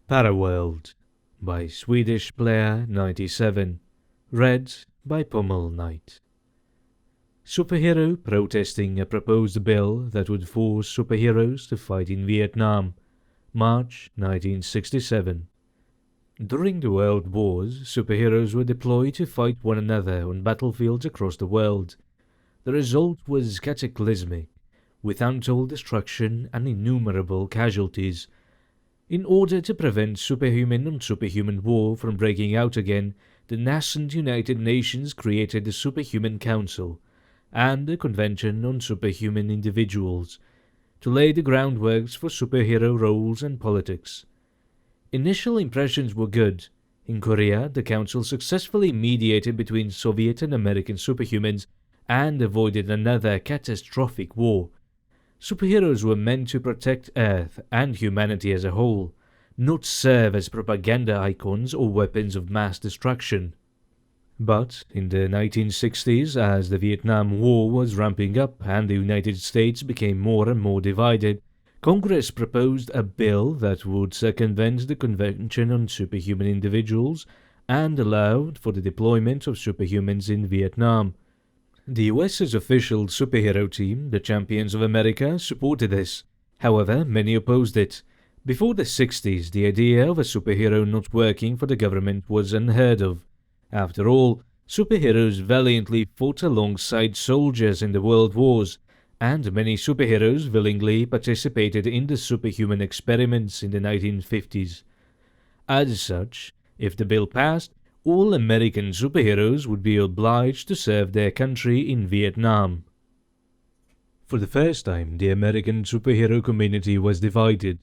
Paraworld by Swedish Player 97. Read by Pommel Knight. Superhero protesting a proposed bill that would force superheroes to fight in Vietnam, March 1967. During the World Wars, superheroes were deployed to fight one another on battlefields across the world. The result was cataclysmic, with untold destruction and innumerable casualties. In order to prevent superhuman on superhuman war from breaking out again, the nascent United Nations created the Superhuman Council and the Convention on Superhuman Individuals to lay the groundworks for superhero roles and politics. Initial impressions were good. In Korea, the Council successfully mediated between Soviet and American superhumans and avoided another catastrophic war. Superheroes were meant to protect Earth and humanity as a whole, not serve as propaganda icons or weapons of mass destruction. But in the 1960s, as the Vietnam War was ramping up and the United States became more and more divided, Congress proposed a bill that would circumvent the Convention on Superhuman Individuals and allowed for the deployment of superhumans in Vietnam. The US's official superhero team, the Champions of America, supported this. However, many opposed it. Before the 60s, the idea of a superhero not working for the government was unheard of. After all, superheroes valiantly fought alongside soldiers in the world wars, and many superheroes willingly participated in the superhuman experiments in the 1950s. As such, if the bill passed, all American superheroes would be obliged to serve their country in Vietnam. For the first time, the American superhero community was divided.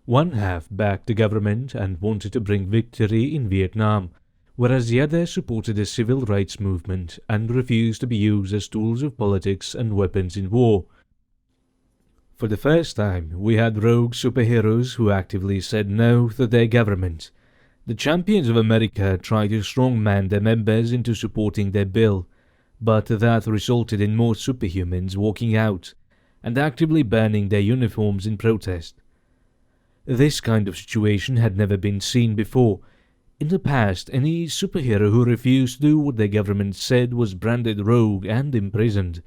One half backed the government and wanted to bring victory in Vietnam, whereas the other supported the civil rights movement and refused to be used as tools of politics and weapons in war. For the first time, we had rogue superheroes who actively said no to their government. The Champions of America tried to strongman their members into supporting their bill, but that resulted in more superhumans walking out and actively burning their uniforms in protest. This kind of situation had never been seen before. In the past, any superhero who refused to do what their government said was branded rogue and imprisoned.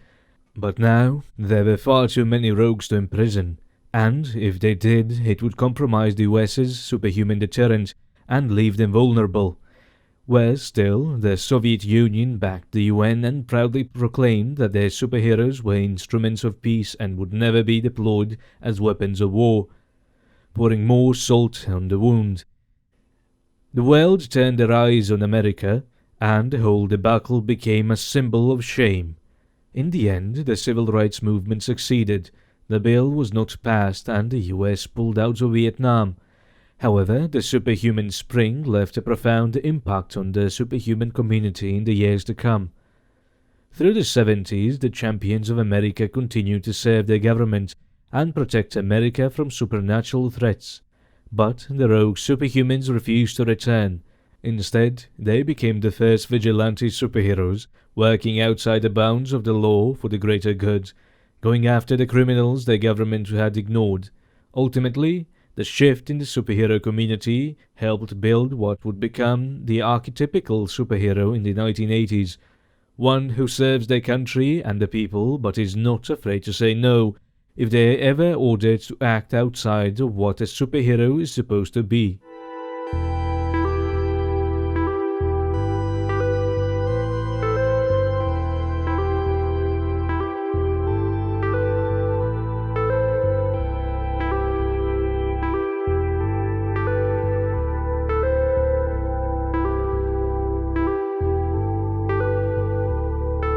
But now, there were far too many rogues to imprison, and if they did, it would compromise the US's superhuman deterrent and leave them vulnerable. Whereas still, the Soviet Union backed the UN and proudly proclaimed that their superheroes were instruments of peace and would never be deployed as weapons of war, pouring more salt on the wound. The world turned their eyes on America, and the whole debacle became a symbol of shame. In the end, the civil rights movement succeeded. The bill was not passed and the US pulled out of Vietnam. However, the superhuman spring left a profound impact on the superhuman community in the years to come. Through the 70s, the Champions of America continued to serve their government and protect America from supernatural threats. But the rogue superhumans refused to return. Instead, they became the first vigilante superheroes, working outside the bounds of the law for the greater good, going after the criminals their government had ignored. Ultimately, the shift in the superhero community helped build what would become the archetypical superhero in the 1980s, one who serves their country and the people but is not afraid to say no if they are ever ordered to act outside of what a superhero is supposed to be.